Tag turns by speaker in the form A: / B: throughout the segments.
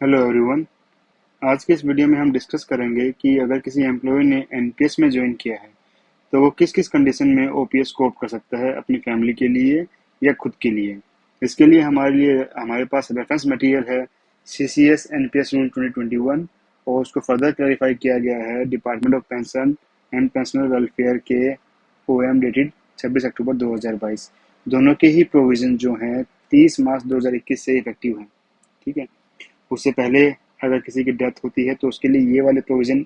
A: Hello everyone. आज के इस वीडियो में हम डिस्कस करेंगे कि अगर किसी एम्प्लॉय ने एनपीएस में ज्वाइन किया है तो वो किस किस कंडीशन में ओपीएस को ऑप्ट कर सकता है अपनी फैमिली के लिए या खुद के लिए। इसके लिए हमारे पास रेफरेंस मटेरियल है सीसीएस एनपीएस रूल 2021 और उसको फर्दर क्लैरिफाई किया गया है department of pension and pensioner welfare के ओएम डेटेड 26 अक्टूबर 2022। दोनों के ही प्रोविजन जो हैं 30 मार्च 2021 से इफेक्टिव हैं। ठीक है। उससे पहले अगर किसी की डेथ होती है तो उसके लिए ये वाले प्रोविज़न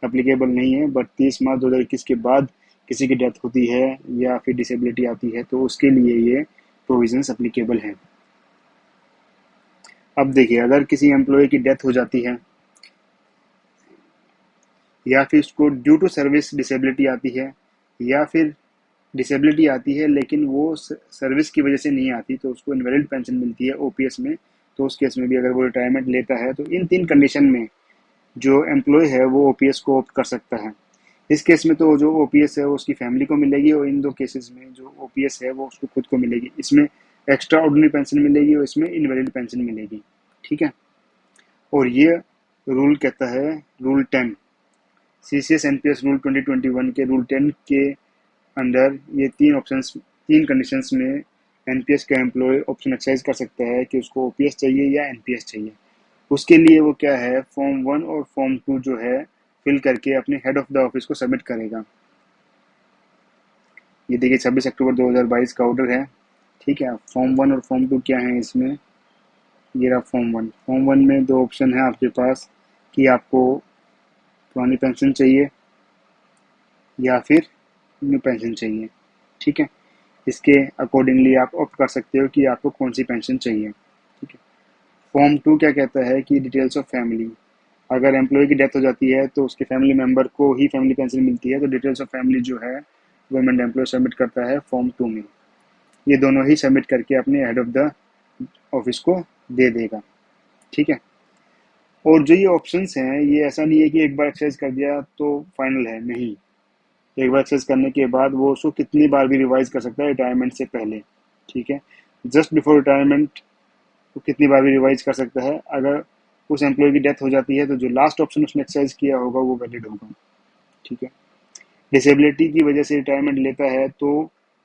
A: एप्लीकेबल नहीं है, बट 30 मार्च 2021 के बाद किसी की डेथ होती है या फिर डिसेबिलिटी आती है तो उसके लिए ये प्रोविजंस एप्लीकेबल हैं। अब देखिए, अगर किसी एम्प्लॉय की डेथ हो जाती है या फिर उसको ड्यू टू सर्विस डिसेबिलिटी आती है या फिर डिसेबिलिटी आती है लेकिन वो सर्विस की वजह से नहीं आती तो उसको इनवैलिड पेंशन मिलती है ओपीएस में। तो उस केस में भी अगर वो रिटायरमेंट लेता है तो इन 3 कंडीशन में जो एम्प्लॉय है वो ओपीएस को ऑप्ट कर सकता है। इस केस में तो जो ओपीएस है वो उसकी फैमिली को मिलेगी और इन 2 केसेस में जो ओपीएस है वो उसको खुद को मिलेगी। इसमें एक्स्ट्रा ऑर्डिनरी पेंशन मिलेगी और इसमें इनवैलिड पेंशन मिलेगी। ठीक है। और ये रूल कहता है, रूल 10 सीसीएस एनपीएस रूल 2021 के रूल 10 के अंदर ये 3 कंडीशंस में एनपीएस का एम्प्लॉय ऑप्शन एक्सरसाइज कर सकता है कि उसको ओपीएस चाहिए या एनपीएस चाहिए। उसके लिए वो क्या है, फॉर्म 1 और फॉर्म 2 जो है फिल करके अपने हेड ऑफ द ऑफिस को सबमिट करेगा। ये देखिए 26 अक्टूबर 2022 का ऑर्डर है। ठीक है। फॉर्म 1 और फॉर्म 2 क्या है इसमें, ये रहा फॉर्म 1 में 2 ऑप्शन है आपके पास कि आपको पुरानी पेंशन चाहिए या फिर न्यू पेंशन चाहिए। ठीक है। इसके अकॉर्डिंगली आप ऑप्ट कर सकते हो कि आपको कौन सी पेंशन चाहिए। ठीक है। फॉर्म 2 क्या कहता है कि डिटेल्स ऑफ फैमिली, अगर एम्प्लॉय की डेथ हो जाती है तो उसके फैमिली मेंबर को ही फैमिली पेंशन मिलती है तो डिटेल्स ऑफ फैमिली जो है गवर्नमेंट एम्प्लॉय सबमिट करता है फॉर्म 2 में। ये दोनों ही सबमिट करके अपने हेड ऑफ द ऑफिस को दे देगा। ठीक है। और जो ये ऑप्शंस हैं ये ऐसा नहीं है कि एक बार एक्सरसाइज कर दिया तो फाइनल है, नहीं। एक बार एक्सरसाइज करने के बाद वो उसको कितनी बार भी रिवाइज कर सकता है रिटायरमेंट से पहले। ठीक है। जस्ट बिफोर रिटायरमेंट वो कितनी बार भी रिवाइज कर सकता है। अगर उस एम्प्लॉय की डेथ हो जाती है तो जो लास्ट ऑप्शन उसने एक्सरसाइज किया होगा वो वैलिड होगा। ठीक है। डिसेबिलिटी की वजह से रिटायरमेंट लेता है तो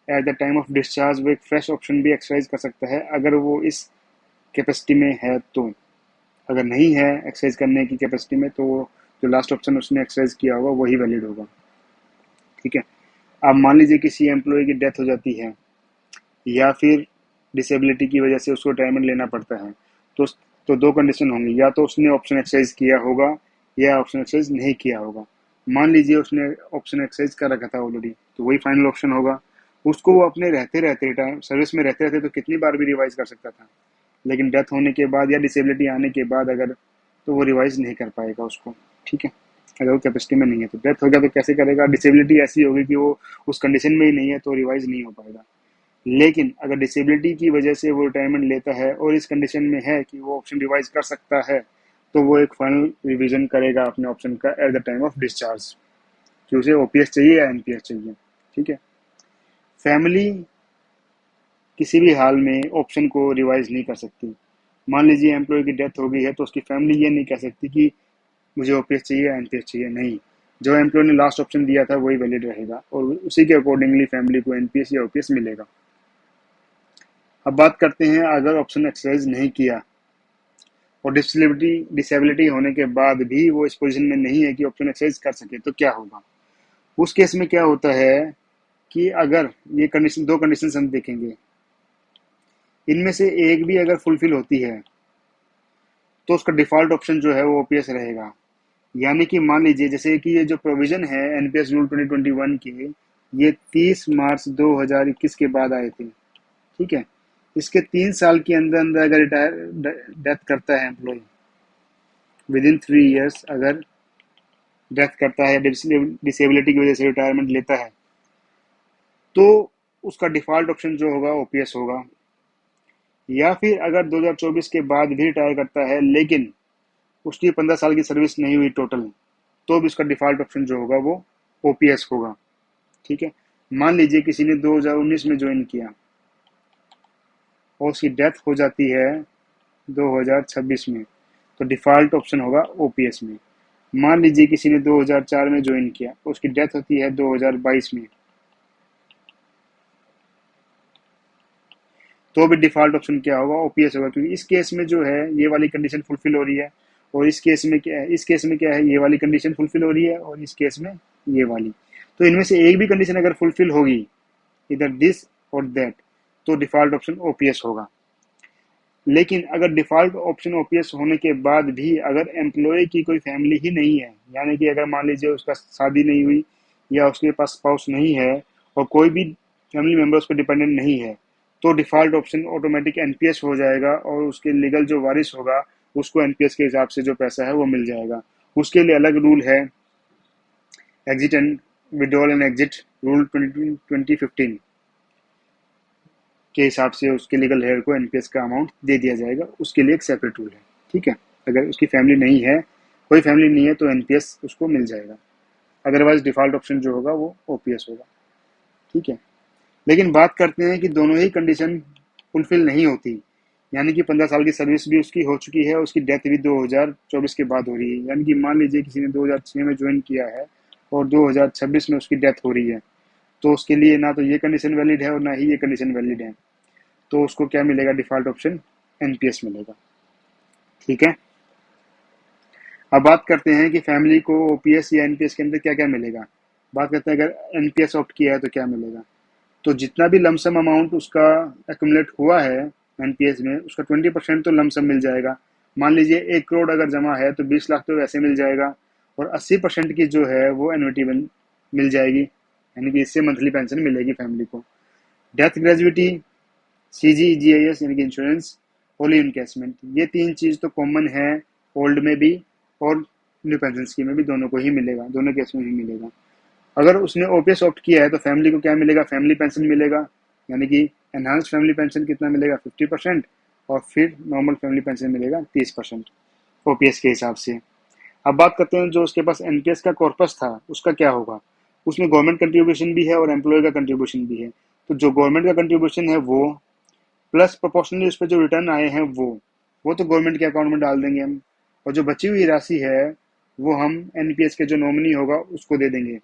A: at the time of discharge वो एक फ्रेश ऑप्शन भी एक्सरसाइज कर सकता है अगर वो इस कैपेसिटी में है तो। अगर नहीं है एक्सरसाइज करने की कैपेसिटी में तो जो लास्ट ऑप्शन उसने एक्सरसाइज किया होगा वही वैलिड होगा। ठीक है। अब मान लीजिए किसी एम्प्लॉय की डेथ हो जाती है या फिर डिसेबिलिटी की वजह से उसको रिटायरमेंट लेना पड़ता है तो तो 2 कंडीशन होंगी, या तो उसने ऑप्शन एक्सरसाइज किया होगा या ऑप्शन एक्सरसाइज नहीं किया होगा। मान लीजिए उसने ऑप्शन एक्सरसाइज कर रखा था ऑलरेडी तो वही फाइनल ऑप्शन होगा। उसको वो अपने रहते रहते टाइम सर्विस में रहते रहते तो कितनी बार भी रिवाइज कर सकता था, लेकिन डेथ होने के बाद या डिसेबिलिटी आने के बाद अगर तो वो रिवाइज नहीं कर पाएगा उसको। ठीक है। अगर वो कैपेसिटी में नहीं है तो डेथ हो गया तो कैसे करेगा, डिसेबिलिटी ऐसी होगी कि वो उस कंडीशन में ही नहीं है तो रिवाइज नहीं हो पाएगा। लेकिन अगर डिसेबिलिटी की वजह से वो रिटायरमेंट लेता है और इस कंडीशन में है कि वो ऑप्शन रिवाइज कर सकता है तो वो एक फाइनल रिवीजन करेगा अपने ऑप्शन का at the time of discharge कि उसे ओपीएस चाहिए या एनपीएस चाहिए। ठीक है। फैमिली किसी भी हाल में ऑप्शन को रिवाइज नहीं कर सकती। मान लीजिए एम्प्लॉय की डेथ हो गई है तो उसकी फैमिली ये नहीं कह सकती कि मुझे ओपीएस चाहिए या एनपीएस चाहिए, नहीं। जो एम्प्लॉय ने लास्ट ऑप्शन दिया था वही वैलिड रहेगा और उसी के अकॉर्डिंगली फैमिली को एनपीएस या ओपीएस मिलेगा। अब बात करते हैं अगर ऑप्शन एक्सरसाइज नहीं किया और डिसेबिलिटी होने के बाद भी वो इस पोजीशन में नहीं है कि ऑप्शन एक्सरसाइज कर सके तो क्या होगा। उस केस में क्या होता है कि अगर ये कंडीशन 2 कंडीशन हम देखेंगे, इनमें से एक भी अगर फुलफिल होती है तो उसका डिफॉल्ट ऑप्शन जो है वो ओपीएस रहेगा। यानी कि मान लीजिए जैसे कि ये जो प्रोविजन है एनपीएस रूल 2021 के, ये 30 मार्च 2021 के बाद आए थे। ठीक है। इसके 3 साल के अंदर अंदर अगर रिटायर डेथ करता है एम्प्लॉय, विद इन 3 ईयर्स अगर डेथ करता है डिसेबिलिटी की वजह से रिटायरमेंट लेता है तो उसका डिफॉल्ट ऑप्शन जो होगा ओपीएस होगा। या फिर अगर 2024 के बाद भी रिटायर करता है लेकिन उसकी 15 साल की सर्विस नहीं हुई टोटल तो भी उसका डिफॉल्ट ऑप्शन जो होगा वो ओपीएस होगा। ठीक है। मान लीजिए किसी ने 2019 में ज्वाइन किया और उसकी डेथ हो जाती है 2026 में तो डिफ़ॉल्ट ऑप्शन होगा ओपीएस में। मान लीजिए किसी ने 2004 में ज्वाइन किया, उसकी डेथ होती है 2022 में, तो भी डिफ़ॉल्ट ऑप्शन क्या होगा, ओपीएस होगा, क्योंकि इस केस में जो है ये वाली कंडीशन फुलफिल हो रही है, और इस केस में क्या है, इस केस में क्या है, ये वाली कंडीशन फुलफिल हो रही है, और इस केस में ये वाली। तो इनमें से एक भी कंडीशन अगर फुलफिल होगी, इधर दिस और दैट, तो डिफ़ॉल्ट ऑप्शन ओपीएस होगा। लेकिन अगर डिफ़ॉल्ट ऑप्शन ओपीएस होने के बाद भी अगर एम्प्लॉय की कोई फैमिली ही नहीं है, यानी कि अगर मान लीजिए उसका शादी नहीं हुई या उसके पास स्पाउस नहीं है और कोई भी फैमिली मेंबर उस पर डिपेंडेंट नहीं है, तो डिफ़ॉल्ट ऑप्शन ऑटोमेटिक एनपीएस हो जाएगा और उसके लीगल जो वारिस होगा उसको एनपीएस के हिसाब से जो पैसा है वो मिल जाएगा। उसके लिए अलग रूल है, exit and withdrawal and exit rule 2015 के हिसाब से उसके लीगल हेयर को एनपीएस का अमाउंट दे दिया जाएगा, उसके लिए एक सेपरेट रूल है। ठीक है, अगर उसकी फैमिली नहीं है, कोई फैमिली नहीं है, तो एनपीएस उसको मिल जाएगा, अदरवाइज डिफ़ॉल्ट ऑप्शन जो होगा वो ओपीएस होगा। ठीक है, लेकिन बात करते हैं कि दोनों ही कंडीशन फुलफिल नहीं होती, यानी कि 15 साल की सर्विस भी उसकी हो चुकी है, उसकी डेथ भी 2024 के बाद हो रही है, यानी कि मान लीजिए किसी ने 2006 में ज्वाइन किया है और 2026 में उसकी डेथ हो रही है, तो उसके लिए ना तो ये कंडीशन वैलिड है और ना ही ये कंडीशन वैलिड है, तो उसको क्या मिलेगा, डिफ़ॉल्ट ऑप्शन एनपीएस मिलेगा। ठीक है, अब बात करते हैं कि फैमिली को ओपीएस या एनपीएस के अंदर क्या क्या मिलेगा। बात करते हैं अगर एनपीएस ऑप्ट किया है तो क्या मिलेगा। तो जितना भी लमसम अमाउंट उसका एक्यूमुलेट हुआ है एनपीएस में, उसका 20% तो लमसम मिल जाएगा। मान लीजिए 1 करोड़ अगर जमा है तो 20 लाख तो वैसे मिल जाएगा, और 80% की जो है वो एनुइटी मिल जाएगी, यानी कि इससे मंथली पेंशन मिलेगी फैमिली को। डेथ ग्रेजुइटी, सीजीजीआईएस यानी कि इंश्योरेंस, होली इनकेसमेंट, ये तीन चीज़ तो कॉमन है ओल्ड में भी और न्यू पेंशन स्कीम में भी, दोनों को ही मिलेगा, दोनों केस में ही मिलेगा। अगर उसने ओपीएस ऑप्ट किया है तो फैमिली को क्या मिलेगा, फैमिली पेंशन मिलेगा, यानी कि एनहांस्ड फैमिली पेंशन कितना मिलेगा, 50%, और फिर नॉर्मल फैमिली पेंशन मिलेगा 30% ओपीएस के हिसाब से। अब बात करते हैं जो उसके पास एनपीएस का कॉर्पस था उसका क्या होगा। उसमें गवर्नमेंट कंट्रीब्यूशन भी है और एम्प्लॉय का कंट्रीब्यूशन भी है। तो जो गवर्नमेंट का कंट्रीब्यूशन है वो प्लस प्रोपोर्शनली उस पर जो रिटर्न आए हैं वो तो गवर्नमेंट के अकाउंट में डाल देंगे हम, और जो बची हुई राशि है वो हम एनपीएस के जो नॉमिनी होगा उसको दे देंगे।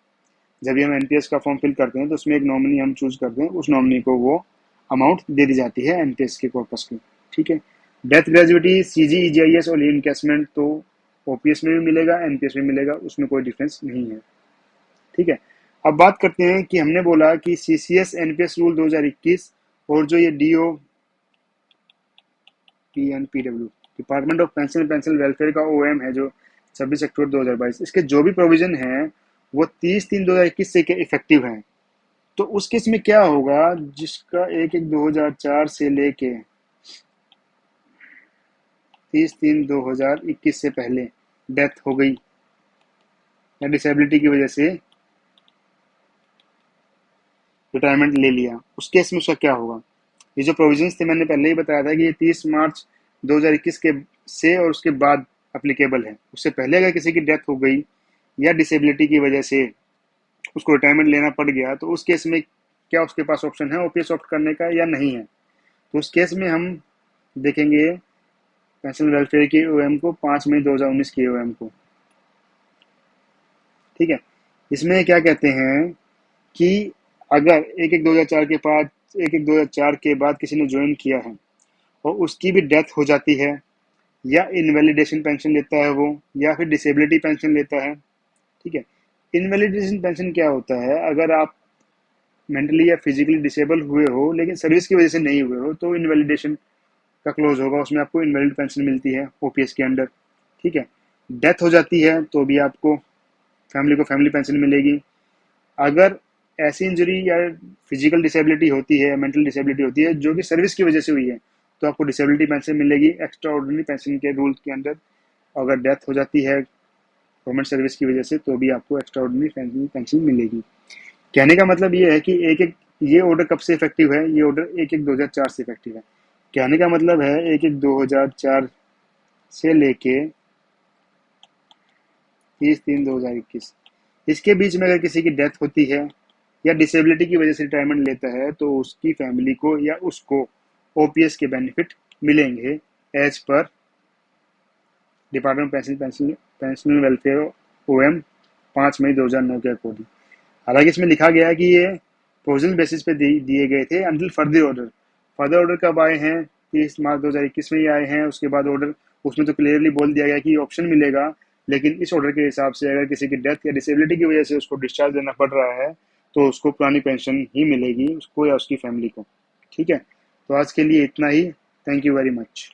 A: जब भी हम एनपीएस का फॉर्म फिल करते हैं तो उसमें एक नॉमिनी हम चूज करते हैं, उस नॉमिनी को वो अमाउंट दे दी जाती है एनपीएस के कॉर्पस की। ठीक है, डेथ ग्रेजुइटी, सीजी, ईजीआईएस और इनकेसमेंट तो ओपीएस में भी मिलेगा, एनपीएस में मिलेगा, उसमें कोई डिफरेंस नहीं है। ठीक है, अब बात करते हैं कि हमने बोला कि सीसीएस एनपीएस रूल 2021 और जो ये DO PNPW department of pension pension welfare का ओएम है जो 26 अक्टूबर 2022, इसके जो भी प्रोविजन है वो 30/3/2021 से इफेक्टिव हैं। तो उस केस में क्या होगा, जिसका 1/1/2004 से लेके 30/3/2021 से पहले डेथ हो गई या डिसेबिलिटी की वजह से रिटायरमेंट ले लिया, उस केस में उसका क्या होगा। ये जो प्रोविजंस थे मैंने पहले ही बताया था कि ये 30 मार्च 2021 के से और उसके बाद अप्लीकेबल है। उससे पहले अगर किसी की डेथ हो गई या डिसेबिलिटी की वजह से उसको रिटायरमेंट लेना पड़ गया, तो उस केस में क्या उसके पास ऑप्शन है ओपीएस ऑप्ट करने का या नहीं है। तो उस केस में हम देखेंगे पेंशन वेलफेयर की ओएम को, 5 मई 2019 की ओएम को। ठीक है, इसमें क्या कहते हैं कि अगर 1/1/2004 के बाद 1/1/2004 के बाद किसी ने ज्वाइन किया है और उसकी भी डेथ हो जाती है, या इनवैलिडेशन पेंशन लेता है वो, या फिर डिसेबिलिटी पेंशन लेता है। ठीक है, इनवैलिडेशन पेंशन क्या होता है, अगर आप मेंटली या फिजिकली डिसेबल हुए हो लेकिन सर्विस की वजह से नहीं हुए हो तो इनवैलिडेशन का क्लोज होगा, उसमें आपको इनवैलिड पेंशन मिलती है ओपीएस के अंडर। ठीक है, डेथ हो जाती है तो भी आपको फैमिली को फैमिली पेंशन मिलेगी। अगर ऐसी इंजरी या फिजिकल डिसेबिलिटी होती है, मेंटल डिसेबिलिटी होती है जो कि सर्विस की वजह से हुई है, तो आपको डिसेबिलिटी पेंशन मिलेगी एक्स्ट्रा ऑर्डिनरी पेंशन के रूल के अंदर। अगर डेथ हो जाती है गवर्नमेंट सर्विस की वजह से तो भी आपको एक्स्ट्रा ऑर्डिनरी पेंशन मिलेगी। कहने का मतलब ये है कि एक एक ये ऑर्डर कब से इफेक्टिव है, ये ऑर्डर 1/1/2004 से इफेक्टिव है। कहने का मतलब है 1/1/2004 से लेके 30/3/2021, इसके बीच में अगर किसी की डेथ होती है या डिसेबिलिटी की वजह से रिटायरमेंट लेता है तो उसकी फैमिली को या उसको ओपीएस के बेनिफिट मिलेंगे एज पर डिपार्टमेंट पेंशन वेलफेयर OM 5 मई 2009 के अकॉर्डिंग। हालांकि इसमें लिखा गया है कि ये प्रोविजनल बेसिस पे दिए गए थे अंटिल फर्दर ऑर्डर कब आए हैं, 30 मार्च 2021 में ही आए हैं। उसके बाद ऑर्डर, उसमें तो क्लियरली बोल दिया गया कि ऑप्शन मिलेगा, लेकिन इस ऑर्डर के हिसाब से अगर किसी की डेथ या डिसेबिलिटी की वजह से उसको डिस्चार्ज देना पड़ रहा है तो उसको पुरानी पेंशन ही मिलेगी, उसको या उसकी फैमिली को। ठीक है, तो आज के लिए इतना ही। Thank you very much.